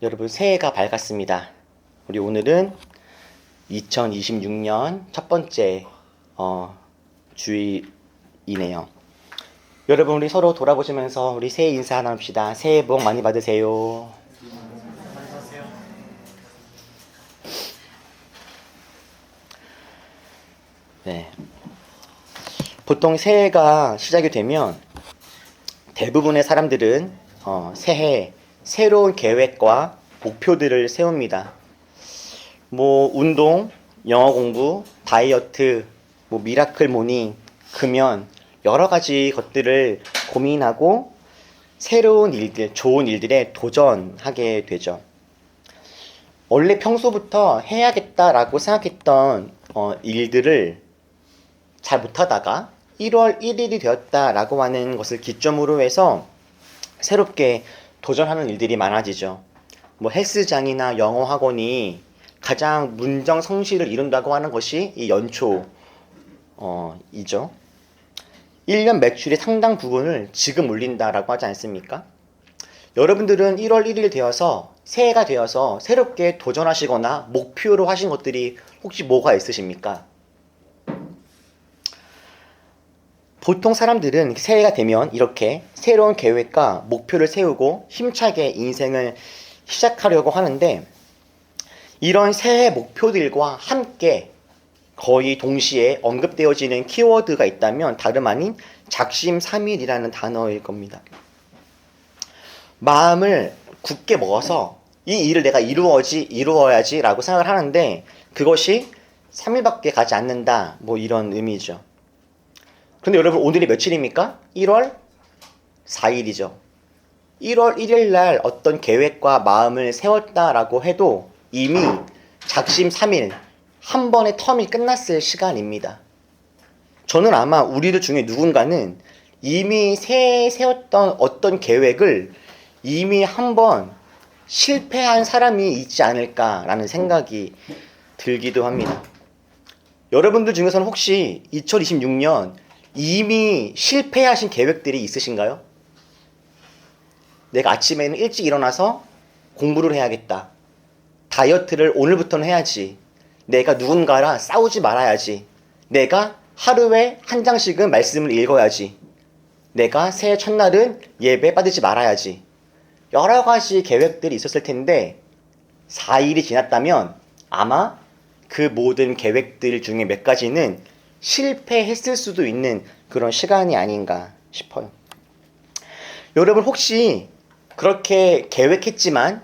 여러분 새해가 밝았습니다. 우리 오늘은 2026년 첫 번째 주일이네요. 여러분 우리 서로 돌아보시면서 우리 새해 인사 하나 합시다. 새해 복 많이 받으세요. 네. 보통 새해가 시작이 되면 대부분의 사람들은 새해 새로운 계획과 목표들을 세웁니다. 운동, 영어 공부, 다이어트, 미라클 모닝, 금연, 여러 가지 것들을 고민하고 새로운 일들, 좋은 일들에 도전하게 되죠. 원래 평소부터 해야겠다라고 생각했던 일들을 잘 못하다가 1월 1일이 되었다라고 하는 것을 기점으로 해서 새롭게 도전하는 일들이 많아지죠. 헬스장이나 영어 학원이 가장 문정 성시를 이룬다고 하는 것이 이 연초이죠. 1년 매출의 상당 부분을 지금 올린다라고 하지 않습니까? 여러분들은 1월 1일 되어서 새해가 되어서 새롭게 도전하시거나 목표로 하신 것들이 혹시 뭐가 있으십니까? 보통 사람들은 새해가 되면 이렇게 새로운 계획과 목표를 세우고 힘차게 인생을 시작하려고 하는데, 이런 새해 목표들과 함께 거의 동시에 언급되어지는 키워드가 있다면 다름 아닌 작심삼일이라는 단어일 겁니다. 마음을 굳게 먹어서 이 일을 내가 이루어야지 라고 생각을 하는데 그것이 3일밖에 가지 않는다, 이런 의미죠. 근데 여러분 오늘이 며칠입니까? 1월 4일이죠. 1월 1일 날 어떤 계획과 마음을 세웠다라고 해도 이미 작심 3일 한 번의 텀이 끝났을 시간입니다. 저는 아마 우리들 중에 누군가는 이미 새해에 세웠던 어떤 계획을 이미 한 번 실패한 사람이 있지 않을까라는 생각이 들기도 합니다. 여러분들 중에서는 혹시 2026년 이미 실패하신 계획들이 있으신가요? 내가 아침에는 일찍 일어나서 공부를 해야겠다. 다이어트를 오늘부터는 해야지. 내가 누군가랑 싸우지 말아야지. 내가 하루에 한 장씩은 말씀을 읽어야지. 내가 새해 첫날은 예배 빠지지 말아야지. 여러 가지 계획들이 있었을 텐데 4일이 지났다면 아마 그 모든 계획들 중에 몇 가지는 실패했을 수도 있는 그런 시간이 아닌가 싶어요. 여러분 혹시 그렇게 계획했지만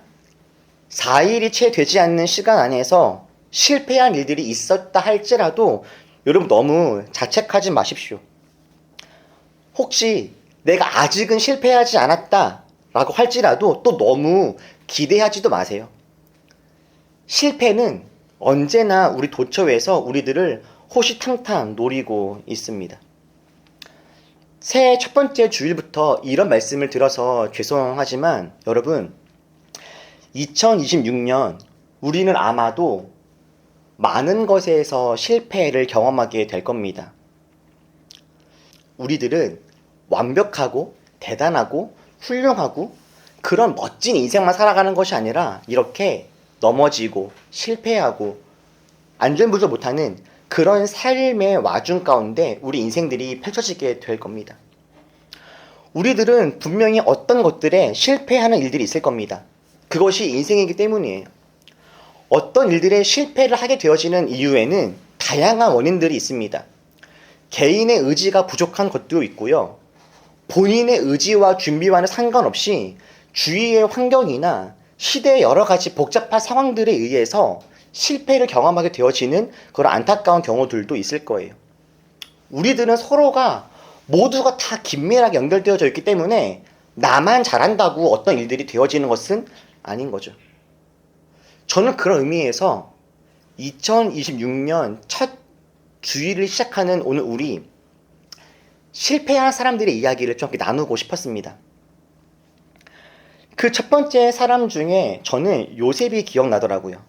4일이 채 되지 않는 시간 안에서 실패한 일들이 있었다 할지라도 여러분 너무 자책하지 마십시오. 혹시 내가 아직은 실패하지 않았다 라고 할지라도 또 너무 기대하지도 마세요. 실패는 언제나 우리 도처에서 우리들을 호시탐탐 노리고 있습니다. 새해 첫 번째 주일부터 이런 말씀을 들어서 죄송하지만 여러분 2026년 우리는 아마도 많은 것에서 실패를 경험하게 될 겁니다. 우리들은 완벽하고 대단하고 훌륭하고 그런 멋진 인생만 살아가는 것이 아니라 이렇게 넘어지고 실패하고 안전부절 못하는 그런 삶의 와중 가운데 우리 인생들이 펼쳐지게 될 겁니다. 우리들은 분명히 어떤 것들에 실패하는 일들이 있을 겁니다. 그것이 인생이기 때문이에요. 어떤 일들에 실패를 하게 되어지는 이유에는 다양한 원인들이 있습니다. 개인의 의지가 부족한 것도 있고요. 본인의 의지와 준비와는 상관없이 주위의 환경이나 시대의 여러 가지 복잡한 상황들에 의해서 실패를 경험하게 되어지는 그런 안타까운 경우들도 있을 거예요. 우리들은 서로가 모두가 다 긴밀하게 연결되어져 있기 때문에 나만 잘한다고 어떤 일들이 되어지는 것은 아닌 거죠. 저는 그런 의미에서 2026년 첫 주일을 시작하는 오늘 우리 실패한 사람들의 이야기를 좀 나누고 싶었습니다. 그 첫 번째 사람 중에 저는 요셉이 기억나더라고요.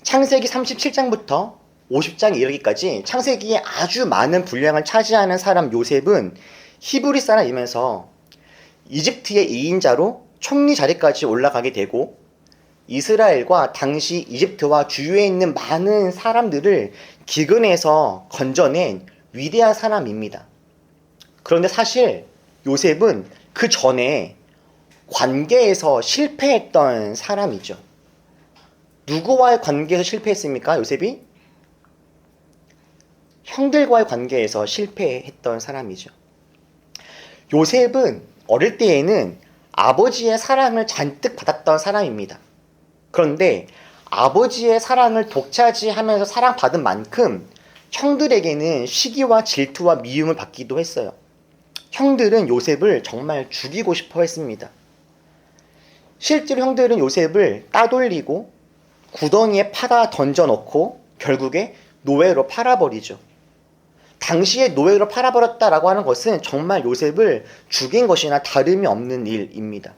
창세기 37장부터 50장에 이르기까지 창세기에 아주 많은 분량을 차지하는 사람 요셉은 히브리 사람이면서 이집트의 2인자로 총리 자리까지 올라가게 되고 이스라엘과 당시 이집트와 주위에 있는 많은 사람들을 기근에서 건져낸 위대한 사람입니다. 그런데 사실 요셉은 그 전에 관계에서 실패했던 사람이죠. 누구와의 관계에서 실패했습니까? 요셉이? 형들과의 관계에서 실패했던 사람이죠. 요셉은 어릴 때에는 아버지의 사랑을 잔뜩 받았던 사람입니다. 그런데 아버지의 사랑을 독차지하면서 사랑받은 만큼 형들에게는 시기와 질투와 미움을 받기도 했어요. 형들은 요셉을 정말 죽이고 싶어 했습니다. 실제로 형들은 요셉을 따돌리고 구덩이에 파다 던져놓고 결국에 노예로 팔아버리죠. 당시에 노예로 팔아버렸다라고 하는 것은 정말 요셉을 죽인 것이나 다름이 없는 일입니다.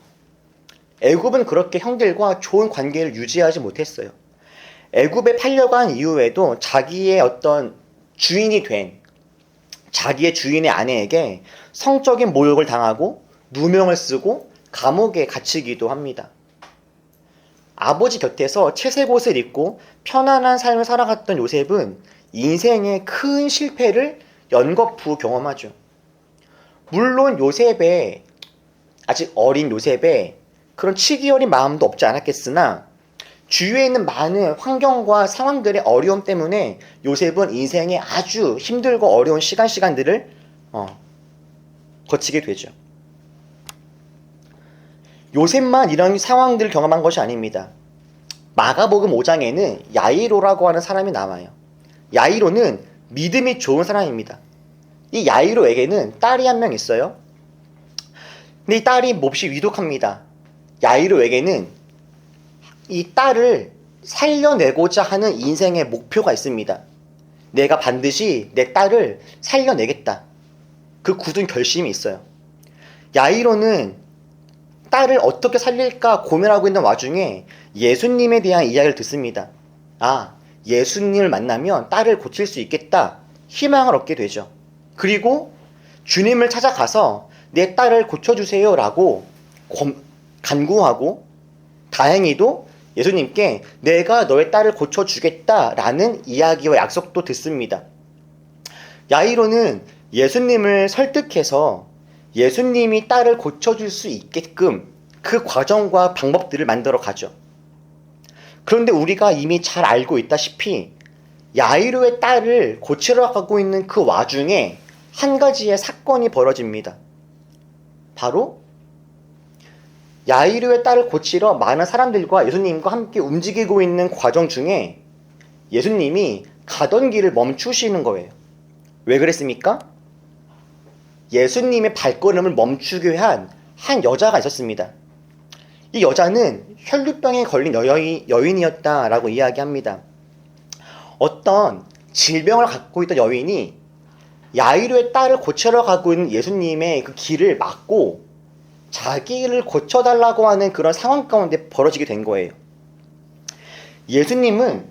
애굽은 그렇게 형들과 좋은 관계를 유지하지 못했어요. 애굽에 팔려간 이후에도 자기의 어떤 주인이 된 자기의 주인의 아내에게 성적인 모욕을 당하고 누명을 쓰고 감옥에 갇히기도 합니다. 아버지 곁에서 채색 옷을 입고 편안한 삶을 살아갔던 요셉은 인생의 큰 실패를 연거푸 경험하죠. 물론 요셉의 아직 어린 요셉의 그런 치기 어린 마음도 없지 않았겠으나 주위에 있는 많은 환경과 상황들의 어려움 때문에 요셉은 인생에 아주 힘들고 어려운 시간들을 거치게 되죠. 요셉만 이런 상황들을 경험한 것이 아닙니다. 마가복음 5장에는 야이로라고 하는 사람이 나와요. 야이로는 믿음이 좋은 사람입니다. 이 야이로에게는 딸이 한 명 있어요. 근데 이 딸이 몹시 위독합니다. 야이로에게는 이 딸을 살려내고자 하는 인생의 목표가 있습니다. 내가 반드시 내 딸을 살려내겠다. 그 굳은 결심이 있어요. 야이로는 딸을 어떻게 살릴까 고민하고 있는 와중에 예수님에 대한 이야기를 듣습니다. 아, 예수님을 만나면 딸을 고칠 수 있겠다. 희망을 얻게 되죠. 그리고 주님을 찾아가서 내 딸을 고쳐주세요 라고 간구하고 다행히도 예수님께 내가 너의 딸을 고쳐주겠다 라는 이야기와 약속도 듣습니다. 야이로는 예수님을 설득해서 예수님이 딸을 고쳐줄 수 있게끔 그 과정과 방법들을 만들어 가죠. 그런데 우리가 이미 잘 알고 있다시피 야이로의 딸을 고치러 가고 있는 그 와중에 한 가지의 사건이 벌어집니다. 바로 야이로의 딸을 고치러 많은 사람들과 예수님과 함께 움직이고 있는 과정 중에 예수님이 가던 길을 멈추시는 거예요. 왜 그랬습니까? 예수님의 발걸음을 멈추게 한 여자가 있었습니다. 이 여자는 혈루병에 걸린 여인이었다라고 이야기합니다. 어떤 질병을 갖고 있던 여인이 야이로의 딸을 고치러 가고 있는 예수님의 그 길을 막고 자기를 고쳐달라고 하는 그런 상황 가운데 벌어지게 된 거예요. 예수님은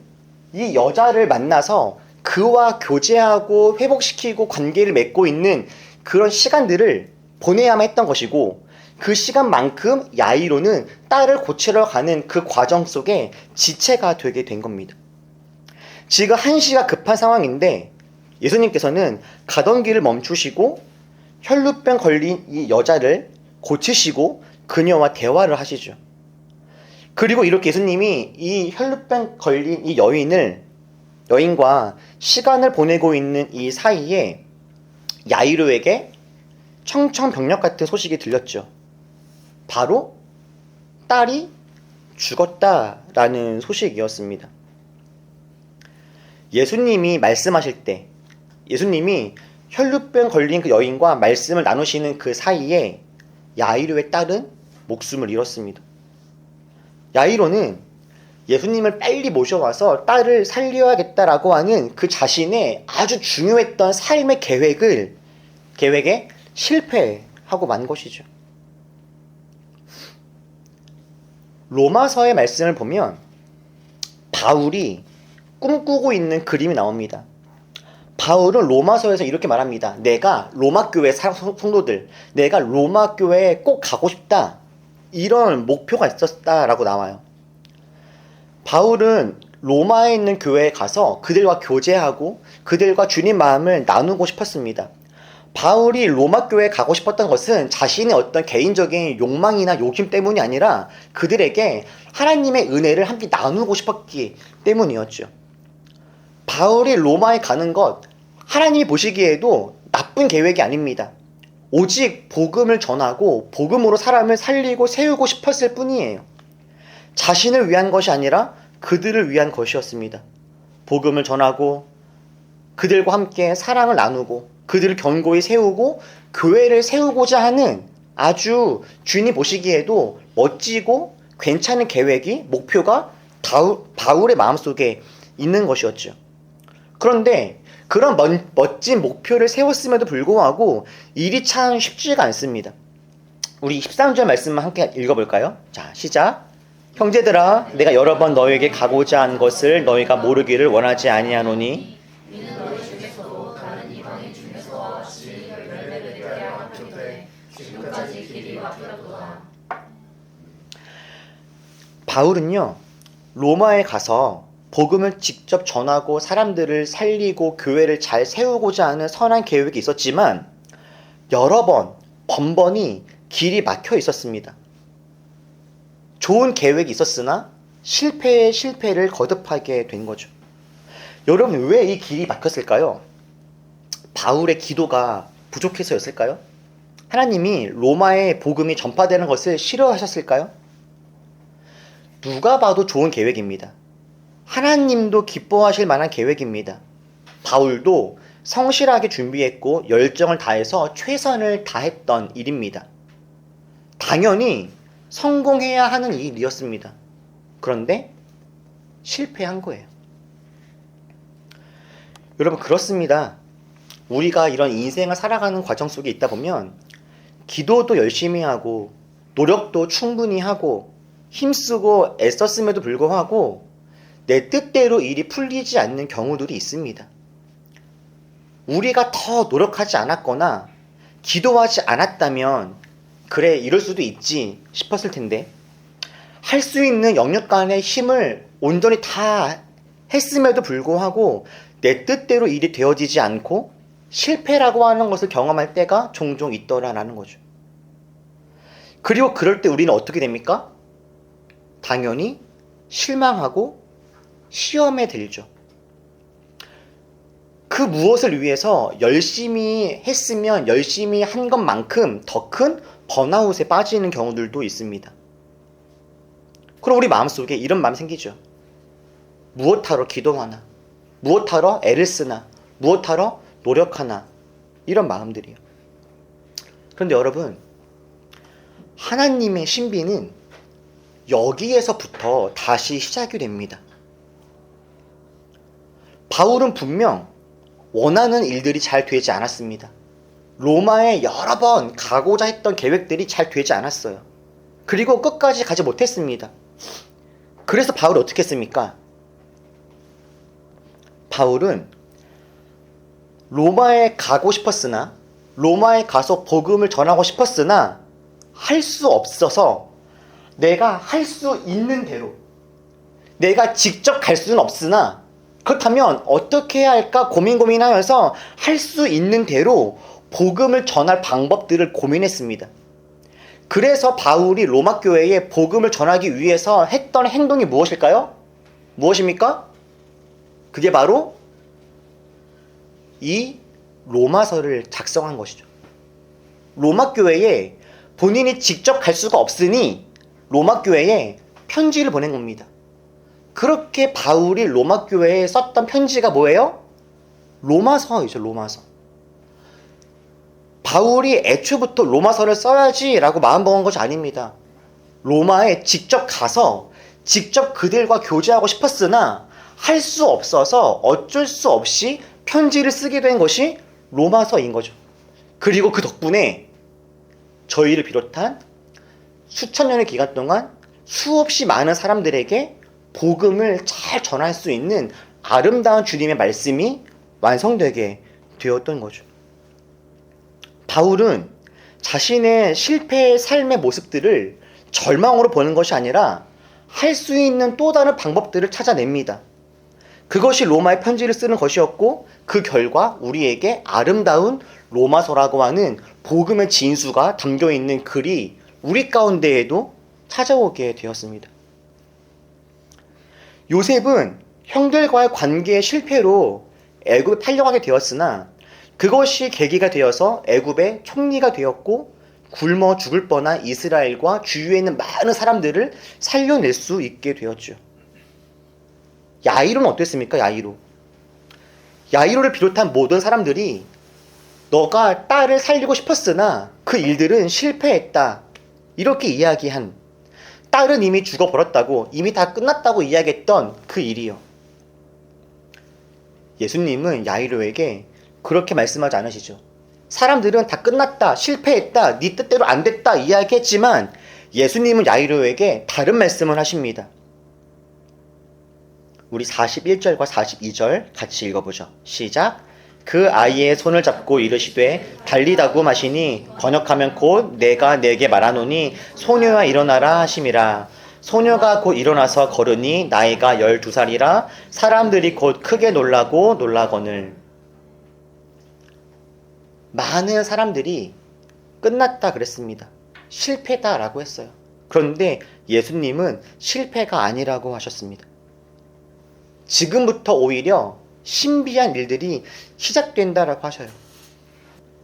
이 여자를 만나서 그와 교제하고 회복시키고 관계를 맺고 있는 그런 시간들을 보내야만 했던 것이고 그 시간만큼 야이로는 딸을 고치러 가는 그 과정 속에 지체가 되게 된 겁니다. 지금 한시가 급한 상황인데 예수님께서는 가던 길을 멈추시고 혈루병 걸린 이 여자를 고치시고 그녀와 대화를 하시죠. 그리고 이렇게 예수님이 이 혈루병 걸린 이 여인과 시간을 보내고 있는 이 사이에 야이로에게 청천벽력 같은 소식이 들렸죠. 바로 딸이 죽었다라는 소식이었습니다. 예수님이 말씀하실 때 예수님이 혈루병 걸린 그 여인과 말씀을 나누시는 그 사이에 야이로의 딸은 목숨을 잃었습니다. 야이로는 예수님을 빨리 모셔와서 딸을 살려야겠다라고 하는 그 자신의 아주 중요했던 삶의 계획에 실패하고 만 것이죠. 로마서의 말씀을 보면 바울이 꿈꾸고 있는 그림이 나옵니다. 바울은 로마서에서 이렇게 말합니다. 내가 로마 교회 성도들, 내가 로마 교회에 꼭 가고 싶다. 이런 목표가 있었다라고 나와요. 바울은 로마에 있는 교회에 가서 그들과 교제하고 그들과 주님 마음을 나누고 싶었습니다. 바울이 로마 교회에 가고 싶었던 것은 자신의 어떤 개인적인 욕망이나 욕심 때문이 아니라 그들에게 하나님의 은혜를 함께 나누고 싶었기 때문이었죠. 바울이 로마에 가는 것, 하나님이 보시기에도 나쁜 계획이 아닙니다. 오직 복음을 전하고 복음으로 사람을 살리고 세우고 싶었을 뿐이에요. 자신을 위한 것이 아니라 그들을 위한 것이었습니다. 복음을 전하고 그들과 함께 사랑을 나누고 그들을 견고히 세우고 교회를 세우고자 하는 아주 주님 보시기에도 멋지고 괜찮은 계획이, 목표가 바울의 마음속에 있는 것이었죠. 그런데 그런 멋진 목표를 세웠음에도 불구하고 일이 참 쉽지가 않습니다. 우리 13절 말씀만 함께 읽어볼까요? 자, 시작. 형제들아, 내가 여러 번 너에게 가고자 한 것을 너희가 모르기를 원하지 아니하노니 이는 너희 중에서도 다른 이방인 중에서와 같이 열매를 맺게 하였기에 지금까지 길이 막혔도다. 바울은요, 로마에 가서 복음을 직접 전하고 사람들을 살리고 교회를 잘 세우고자 하는 선한 계획이 있었지만 여러 번, 번번이 길이 막혀 있었습니다. 좋은 계획이 있었으나 실패에 실패를 거듭하게 된 거죠. 여러분, 왜 이 길이 막혔을까요? 바울의 기도가 부족해서였을까요? 하나님이 로마의 복음이 전파되는 것을 싫어하셨을까요? 누가 봐도 좋은 계획입니다. 하나님도 기뻐하실 만한 계획입니다. 바울도 성실하게 준비했고 열정을 다해서 최선을 다했던 일입니다. 당연히 성공해야 하는 일이었습니다. 그런데 실패한 거예요. 여러분, 그렇습니다. 우리가 이런 인생을 살아가는 과정 속에 있다 보면 기도도 열심히 하고 노력도 충분히 하고 힘쓰고 애썼음에도 불구하고 내 뜻대로 일이 풀리지 않는 경우들이 있습니다. 우리가 더 노력하지 않았거나 기도하지 않았다면 그래, 이럴 수도 있지 싶었을 텐데 할 수 있는 영역 간의 힘을 온전히 다 했음에도 불구하고 내 뜻대로 일이 되어지지 않고 실패라고 하는 것을 경험할 때가 종종 있더라라는 거죠. 그리고 그럴 때 우리는 어떻게 됩니까? 당연히 실망하고 시험에 들죠. 그 무엇을 위해서 열심히 했으면 열심히 한 것만큼 더 큰 번아웃에 빠지는 경우들도 있습니다. 그럼 우리 마음속에 이런 마음이 생기죠. 무엇하러 기도하나? 무엇하러 애를 쓰나? 무엇하러 노력하나? 이런 마음들이요. 그런데 여러분, 하나님의 신비는 여기에서부터 다시 시작이 됩니다. 바울은 분명 원하는 일들이 잘 되지 않았습니다. 로마에 여러 번 가고자 했던 계획들이 잘 되지 않았어요. 그리고 끝까지 가지 못했습니다. 그래서 바울이 어떻게 했습니까? 바울은 로마에 가고 싶었으나, 로마에 가서 복음을 전하고 싶었으나 할 수 없어서 내가 할 수 있는 대로, 내가 직접 갈 수는 없으나 그렇다면 어떻게 해야 할까 고민하면서 할 수 있는 대로 복음을 전할 방법들을 고민했습니다. 그래서 바울이 로마 교회에 복음을 전하기 위해서 했던 행동이 무엇일까요? 무엇입니까? 그게 바로 이 로마서를 작성한 것이죠. 로마 교회에 본인이 직접 갈 수가 없으니 로마 교회에 편지를 보낸 겁니다. 그렇게 바울이 로마 교회에 썼던 편지가 뭐예요? 로마서이죠, 로마서. 바울이 애초부터 로마서를 써야지라고 마음먹은 것이 아닙니다. 로마에 직접 가서 직접 그들과 교제하고 싶었으나 할 수 없어서 어쩔 수 없이 편지를 쓰게 된 것이 로마서인 거죠. 그리고 그 덕분에 저희를 비롯한 수천 년의 기간 동안 수없이 많은 사람들에게 복음을 잘 전할 수 있는 아름다운 주님의 말씀이 완성되게 되었던 거죠. 바울은 자신의 실패의 삶의 모습들을 절망으로 보는 것이 아니라 할 수 있는 또 다른 방법들을 찾아냅니다. 그것이 로마의 편지를 쓰는 것이었고 그 결과 우리에게 아름다운 로마서라고 하는 복음의 진수가 담겨있는 글이 우리 가운데에도 찾아오게 되었습니다. 요셉은 형들과의 관계의 실패로 애굽에 팔려가게 되었으나 그것이 계기가 되어서 애굽의 총리가 되었고 굶어 죽을 뻔한 이스라엘과 주위에 있는 많은 사람들을 살려낼 수 있게 되었죠. 야이로는 어땠습니까? 야이로를 비롯한 모든 사람들이 너가 딸을 살리고 싶었으나 그 일들은 실패했다, 이렇게 이야기한, 딸은 이미 죽어버렸다고, 이미 다 끝났다고 이야기했던 그 일이요. 예수님은 야이로에게 그렇게 말씀하지 않으시죠. 사람들은 다 끝났다, 실패했다, 네 뜻대로 안 됐다 이야기했지만 예수님은 야이로에게 다른 말씀을 하십니다. 우리 41절과 42절 같이 읽어보죠. 시작. 그 아이의 손을 잡고 이르시되 달리다고 마시니 번역하면 곧 내가 내게 말하노니 소녀야 일어나라 하심이라. 소녀가 곧 일어나서 걸으니 나이가 12살이라 사람들이 곧 크게 놀라고 놀라거늘. 많은 사람들이 끝났다 그랬습니다. 실패다라고 했어요. 그런데 예수님은 실패가 아니라고 하셨습니다. 지금부터 오히려 신비한 일들이 시작된다라고 하셔요.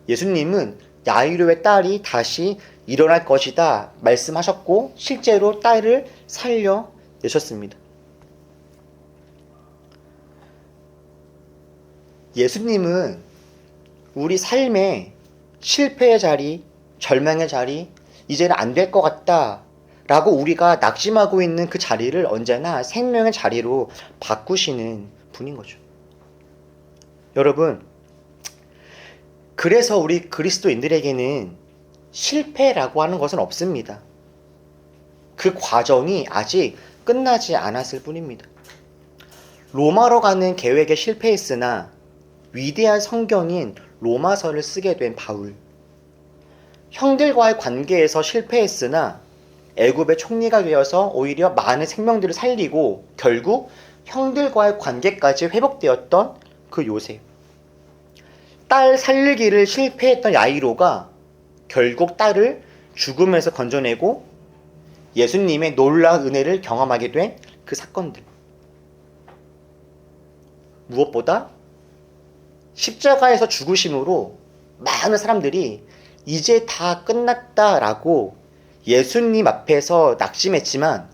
예수님은 야이로의 딸이 다시 일어날 것이다 말씀하셨고 실제로 딸을 살려내셨습니다. 예수님은 우리 삶의 실패의 자리, 절망의 자리, 이제는 안 될 것 같다 라고 우리가 낙심하고 있는 그 자리를 언제나 생명의 자리로 바꾸시는 분인 거죠. 여러분, 그래서 우리 그리스도인들에게는 실패라고 하는 것은 없습니다. 그 과정이 아직 끝나지 않았을 뿐입니다. 로마로 가는 계획에 실패했으나 위대한 성경인 로마서를 쓰게 된 바울, 형들과의 관계에서 실패했으나 애굽의 총리가 되어서 오히려 많은 생명들을 살리고 결국 형들과의 관계까지 회복되었던 그 요셉, 딸 살리기를 실패했던 야이로가 결국 딸을 죽음에서 건져내고 예수님의 놀라운 은혜를 경험하게 된 그 사건들, 무엇보다 십자가에서 죽으심으로 많은 사람들이 이제 다 끝났다라고 예수님 앞에서 낙심했지만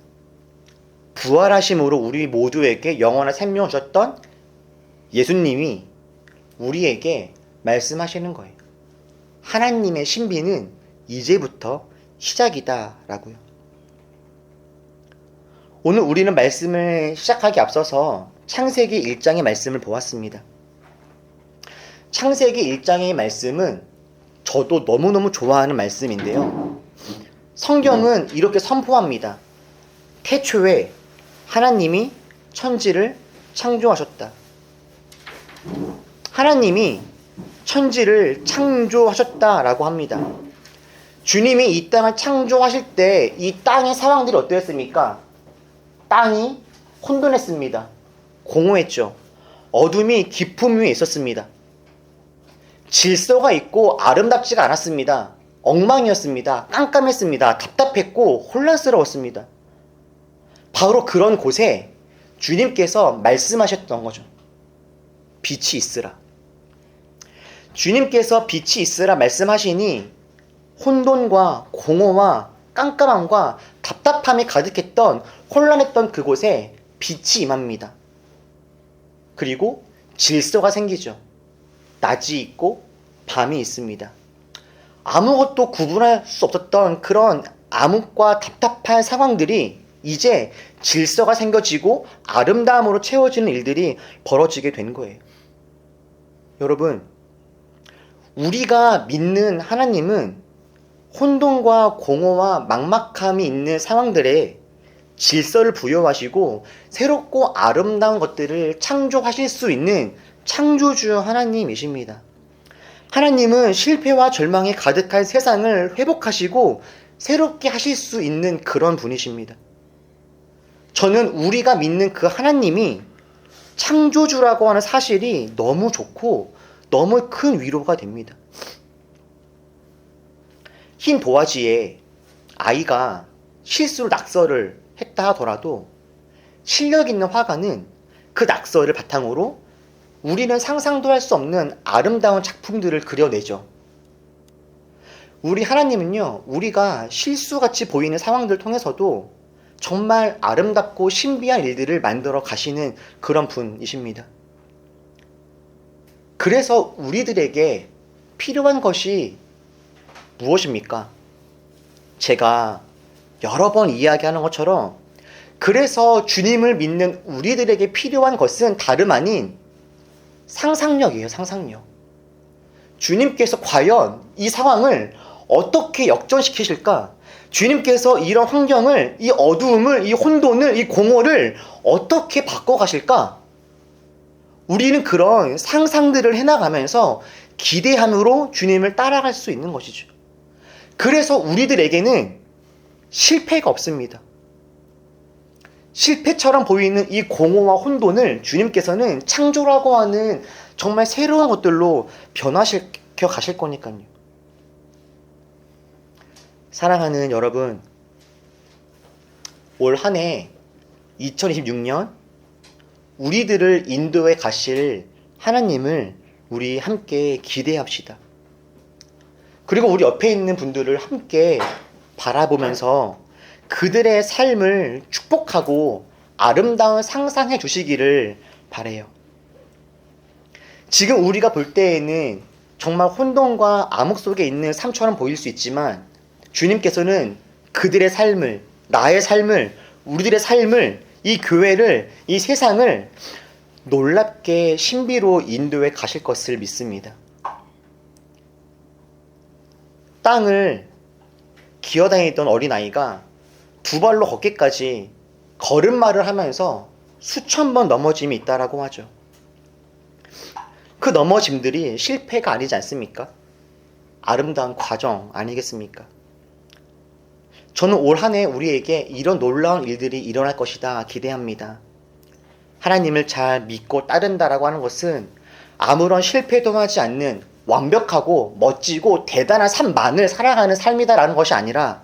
부활하심으로 우리 모두에게 영원한 생명을 주셨던 예수님이 우리에게 말씀하시는 거예요. 하나님의 신비는 이제부터 시작이다 라고요. 오늘 우리는 말씀을 시작하기 앞서서 창세기 1장의 말씀을 보았습니다. 창세기 1장의 말씀은 저도 너무너무 좋아하는 말씀인데요. 성경은 이렇게 선포합니다. 태초에 하나님이 천지를 창조하셨다. 하나님이 천지를 창조하셨다라고 합니다. 주님이 이 땅을 창조하실 때 이 땅의 상황들이 어떠했습니까? 땅이 혼돈했습니다. 공허했죠. 어둠이 깊음 위에 있었습니다. 질서가 있고 아름답지가 않았습니다. 엉망이었습니다. 깜깜했습니다. 답답했고 혼란스러웠습니다. 바로 그런 곳에 주님께서 말씀하셨던 거죠. 빛이 있으라. 주님께서 빛이 있으라 말씀하시니 혼돈과 공허와 깜깜함과 답답함이 가득했던 혼란했던 그곳에 빛이 임합니다. 그리고 질서가 생기죠. 낮이 있고 밤이 있습니다. 아무것도 구분할 수 없었던 그런 암흑과 답답한 상황들이 이제 질서가 생겨지고 아름다움으로 채워지는 일들이 벌어지게 된 거예요. 여러분, 우리가 믿는 하나님은 혼돈과 공허와 막막함이 있는 상황들에 질서를 부여하시고 새롭고 아름다운 것들을 창조하실 수 있는 창조주 하나님이십니다. 하나님은 실패와 절망이 가득한 세상을 회복하시고 새롭게 하실 수 있는 그런 분이십니다. 저는 우리가 믿는 그 하나님이 창조주라고 하는 사실이 너무 좋고 너무 큰 위로가 됩니다. 흰 도화지에 아이가 실수로 낙서를 했다 하더라도 실력 있는 화가는 그 낙서를 바탕으로 우리는 상상도 할 수 없는 아름다운 작품들을 그려내죠. 우리 하나님은요, 우리가 실수같이 보이는 상황들을 통해서도 정말 아름답고 신비한 일들을 만들어 가시는 그런 분이십니다. 그래서 우리들에게 필요한 것이 무엇입니까? 제가 여러 번 이야기하는 것처럼 그래서 주님을 믿는 우리들에게 필요한 것은 다름 아닌 상상력이에요, 상상력. 주님께서 과연 이 상황을 어떻게 역전시키실까? 주님께서 이런 환경을, 이 어두움을, 이 혼돈을, 이 공허를 어떻게 바꿔가실까? 우리는 그런 상상들을 해나가면서 기대함으로 주님을 따라갈 수 있는 것이죠. 그래서 우리들에게는 실패가 없습니다. 실패처럼 보이는 이 공허와 혼돈을 주님께서는 창조라고 하는 정말 새로운 것들로 변화시켜 가실 거니까요. 사랑하는 여러분, 올 한 해 2026년 우리들을 인도해 가실 하나님을 우리 함께 기대합시다. 그리고 우리 옆에 있는 분들을 함께 바라보면서 그들의 삶을 축복하고 아름다운 상상해 주시기를 바라요. 지금 우리가 볼 때에는 정말 혼돈과 암흑 속에 있는 삶처럼 보일 수 있지만 주님께서는 그들의 삶을, 나의 삶을, 우리들의 삶을, 이 교회를, 이 세상을 놀랍게 신비로 인도해 가실 것을 믿습니다. 땅을 기어다니던 어린아이가 두 발로 걷기까지 걸음마를 하면서 수천 번 넘어짐이 있다라고 하죠. 그 넘어짐들이 실패가 아니지 않습니까? 아름다운 과정 아니겠습니까? 저는 올 한 해 우리에게 이런 놀라운 일들이 일어날 것이다 기대합니다. 하나님을 잘 믿고 따른다라고 하는 것은 아무런 실패도 하지 않는 완벽하고 멋지고 대단한 삶만을 살아가는 삶이다라는 것이 아니라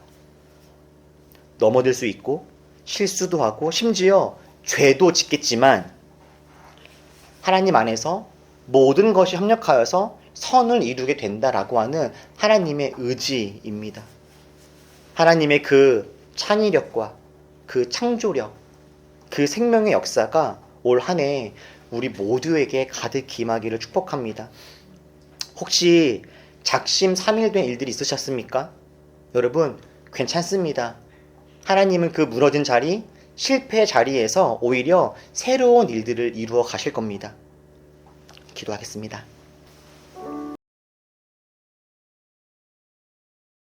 넘어질 수 있고 실수도 하고 심지어 죄도 짓겠지만 하나님 안에서 모든 것이 협력하여서 선을 이루게 된다라고 하는 하나님의 의지입니다. 하나님의 그 창의력과 그 창조력, 그 생명의 역사가 올 한 해 우리 모두에게 가득 임하기를 축복합니다. 혹시 작심삼일된 일들이 있으셨습니까? 여러분, 괜찮습니다. 하나님은 그 무너진 자리, 실패의 자리에서 오히려 새로운 일들을 이루어 가실 겁니다. 기도하겠습니다.